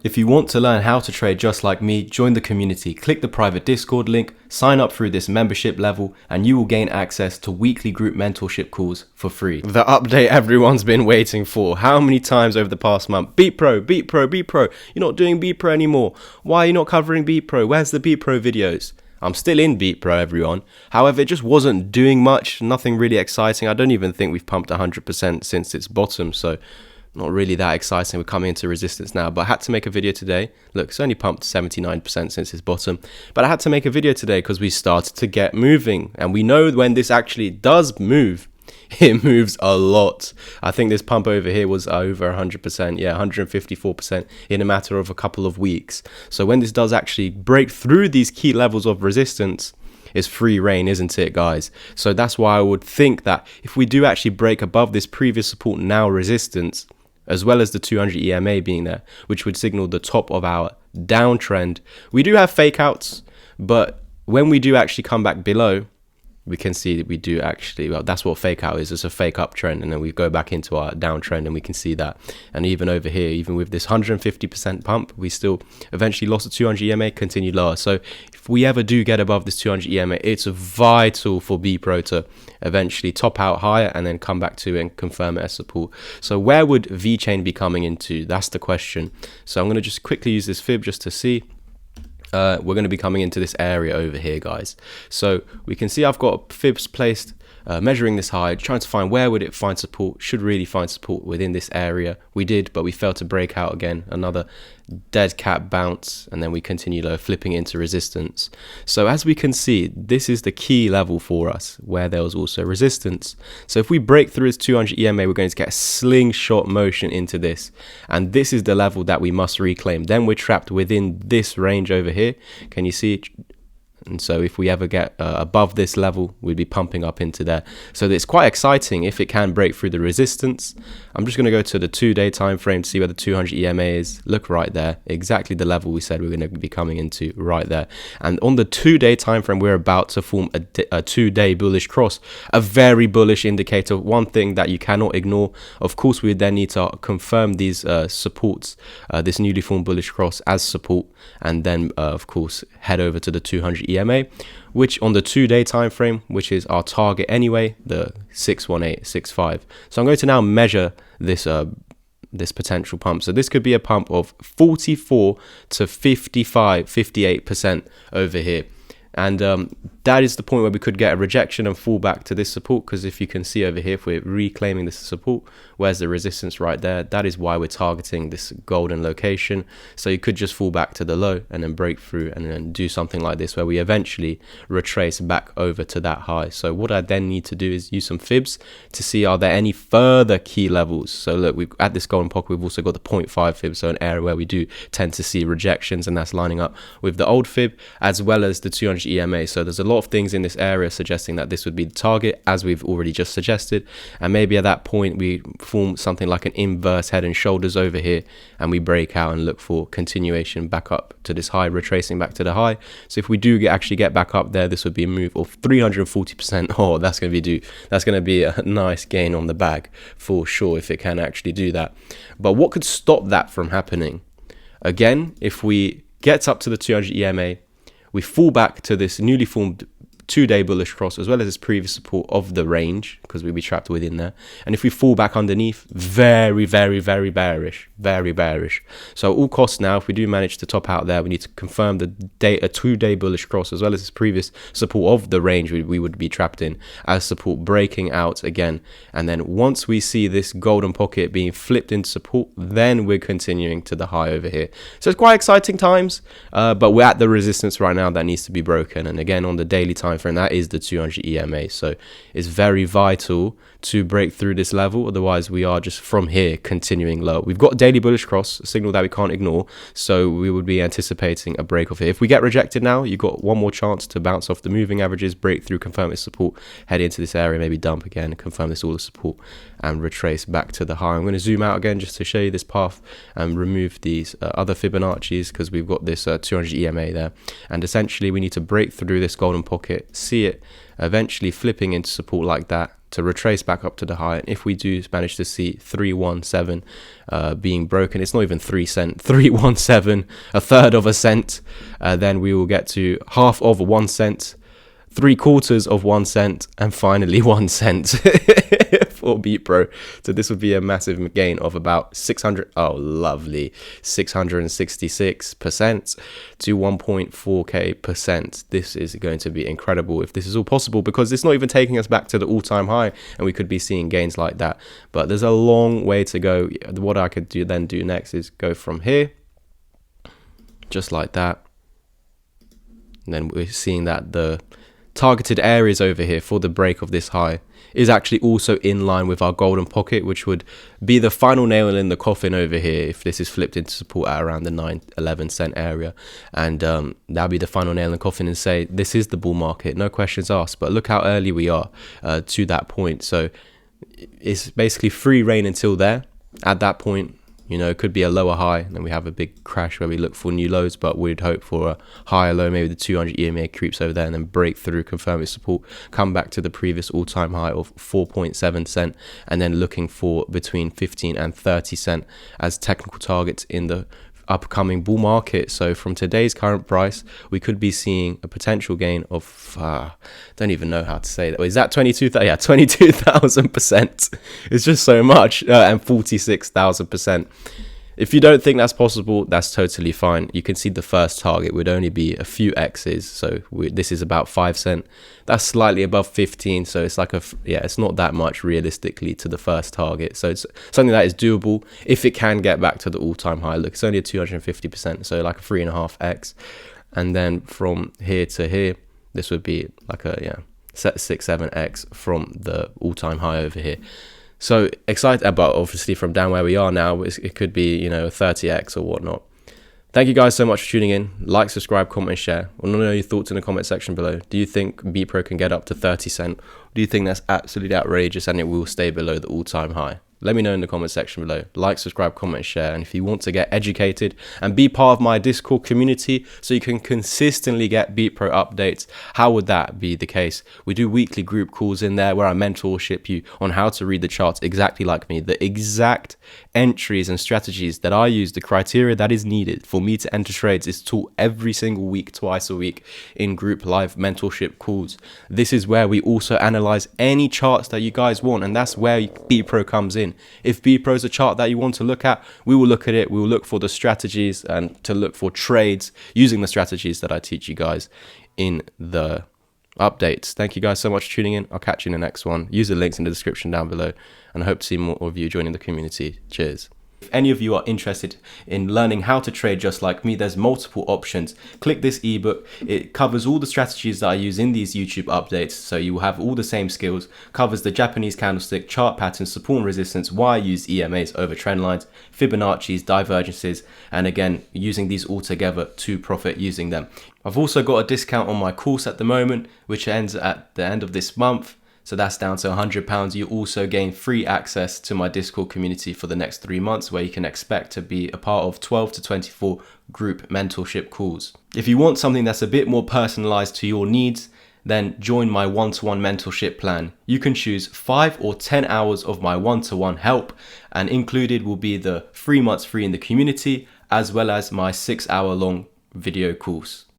If you want to learn how to trade just like me, join the community, click the private Discord link, sign up through this membership level, and you will gain access to weekly group mentorship calls for free. The update everyone's been waiting for. How many times over the past month? Bepro, Bepro, Bepro. You're not doing Bepro anymore. Why are you not covering Bepro? Where's the Bepro videos? I'm still in Bepro, everyone. However, it just wasn't doing much, nothing really exciting. I don't even think we've pumped 100% since its bottom, so not really that exciting. We're coming into resistance now, but I had to make a video today. Look, it's only pumped 79% since its bottom, but I had to make a video today because we started to get moving, and we know when this actually does move, it moves a lot. I think this pump over here was over 100%, yeah, 154% in a matter of a couple of weeks. So when this does actually break through these key levels of resistance, it's free reign, isn't it, guys? So that's why I would think that if we do actually break above this previous support now resistance, as well as the 200 EMA being there, which would signal the top of our downtrend. We do have fake outs, but when we do actually come back below, we can see that we do actually, well, that's what fake out is. It's a fake uptrend, and then we go back into our downtrend, and we can see that. And even over here, even with this 150% pump, we still eventually lost the 200 EMA, continued lower. So if we ever do get above this 200 EMA, it's vital for Bepro to eventually top out higher and then come back to and confirm it as support. So where would VeChain be coming into? That's the question. So I'm going to just quickly use this fib just to see. We're going to be coming into this area over here, guys. So we can see I've got fibs placed measuring this high, trying to find where would it find support. Should really find support within this area. We did, but we failed to break out again. Another dead cat bounce, and then we continue low, flipping into resistance. So as we can see, this is the key level for us where there was also resistance. So if we break through its 200 EMA, we're going to get a slingshot motion into this, and this is the level that we must reclaim. Then we're trapped within this range over here. Can you see it? And so if we ever get above this level, we'd be pumping up into there. So it's quite exciting if it can break through the resistance. I'm just going to go to the 2-day time frame to see where the 200 EMA is. Look right there, exactly the level we said we're going to be coming into right there. And on the 2-day time frame, we're about to form a 2-day bullish cross, a very bullish indicator. One thing that you cannot ignore. Of course, we then need to confirm these supports, this newly formed bullish cross as support, and then of course head over to the 200 EMA, which on the 2-day time frame, which is our target anyway, the 61865. So I'm going to now measure this this potential pump. So this could be a pump of 44 to 58% over here. And that is the point where we could get a rejection and fall back to this support, because if you can see over here, if we're reclaiming this support, where's the resistance right there? That is why we're targeting this golden location. So you could just fall back to the low and then break through and then do something like this where we eventually retrace back over to that high. So what I then need to do is use some fibs to see are there any further key levels. So look, we've at this golden pocket, we've also got the 0.5 fib, so an area where we do tend to see rejections, and that's lining up with the old fib as well as the 200 EMA. So there's a lot of things in this area suggesting that this would be the target, as we've already just suggested, and maybe at that point we form something like an inverse head and shoulders over here, and we break out and look for continuation back up to this high, retracing back to the high. So if we do actually get back up there, this would be a move of 340%. Oh, that's going to be a nice gain on the bag for sure if it can actually do that. But what could stop that from happening? Again, if we get up to the 200 EMA, we fall back to this newly formed 2-day bullish cross as well as its previous support of the range, because we'll be trapped within there. And if we fall back underneath, very, very, very bearish, very bearish. So at all costs now, if we do manage to top out there, we need to confirm a 2-day bullish cross as well as its previous support of the range we would be trapped in as support, breaking out again. And then once we see this golden pocket being flipped into support, then we're continuing to the high over here. So it's quite exciting times, but we're at the resistance right now that needs to be broken. And again, on the daily time frame, that is the 200 EMA. So it's very vital to break through this level, otherwise we are just from here continuing low. We've got a daily bullish cross, a signal that we can't ignore, so we would be anticipating a break off here. If we get rejected now, you've got one more chance to bounce off the moving averages, break through, confirm its support, head into this area, maybe dump again, confirm this all the support, and retrace back to the high. I'm going to zoom out again just to show you this path and remove these other Fibonacci's, because we've got this 200 EMA there, and essentially we need to break through this golden pocket, see it eventually flipping into support like that, to retrace back up to the high. And if we do manage to see 317 being broken, it's not even 3 cent, 317, a third of a cent, then we will get to half of 1 cent, 3/4 of 1 cent, and finally 1 cent for Bepro. So this would be a massive gain of about 600, oh lovely, 666% to 1.4k%. This is going to be incredible if this is all possible, because it's not even taking us back to the all-time high, and we could be seeing gains like that. But there's a long way to go. What I could do next is go from here, just like that. And then we're seeing that the targeted areas over here for the break of this high is actually also in line with our golden pocket, which would be the final nail in the coffin over here if this is flipped into support at around the 9-11 cent area. And that'll be the final nail in the coffin and say this is the bull market, no questions asked. But look how early we are to that point. So it's basically free reign until there. At that point, you know, it could be a lower high, and then we have a big crash where we look for new lows, but we'd hope for a higher low, maybe the 200 EMA creeps over there, and then break through, confirm its support, come back to the previous all-time high of 4.7 cent, and then looking for between 15 and 30 cent as technical targets in the upcoming bull market. So from today's current price, we could be seeing a potential gain of don't even know how to say that. Is that 22,000? Yeah, 22,000%. It's just so much, and 46,000%. If you don't think that's possible, that's totally fine. You can see the first target would only be a few X's. So this is about 5 cent. That's slightly above 15. So it's like it's not that much realistically to the first target. So it's something that is doable if it can get back to the all-time high. Look, it's only a 250%. So like a 3.5X. And then from here to here, this would be like a 6-7X from the all-time high over here. So excited about, obviously, from down where we are now, it could be, you know, 30x or whatnot. Thank you guys so much for tuning in. Like, subscribe, comment, share. I want to know your thoughts in the comment section below. Do you think Bepro can get up to 30 cent? Do you think that's absolutely outrageous and it will stay below the all-time high? Let me know in the comment section below. Like, subscribe, comment, share. And if you want to get educated and be part of my Discord community so you can consistently get Bepro updates, how would that be the case? We do weekly group calls in there where I mentorship you on how to read the charts exactly like me. The exact entries and strategies that I use, the criteria that is needed for me to enter trades is taught every single week, twice a week in group live mentorship calls. This is where we also analyze any charts that you guys want, and that's where Bepro comes in. If Bepro is a chart that you want to look at, we will look at it. We will look for the strategies and to look for trades using the strategies that I teach you guys in the updates. Thank you guys so much for tuning in. I'll catch you in the next one. Use the links in the description down below, and I hope to see more of you joining the community. Cheers. If any of you are interested in learning how to trade just like me, there's multiple options. Click this ebook. It covers all the strategies that I use in these YouTube updates, so you will have all the same skills. Covers the Japanese candlestick, chart patterns, support and resistance, why I use EMAs over trend lines, Fibonacci's, divergences, and again, using these all together to profit using them. I've also got a discount on my course at the moment, which ends at the end of this month. So that's down to £100. You also gain free access to my Discord community for the next 3 months, where you can expect to be a part of 12 to 24 group mentorship calls. If you want something that's a bit more personalized to your needs, then join my one-to-one mentorship plan. You can choose 5 or 10 hours of my one-to-one help, and included will be the 3 months free in the community, as well as my 6-hour long video course.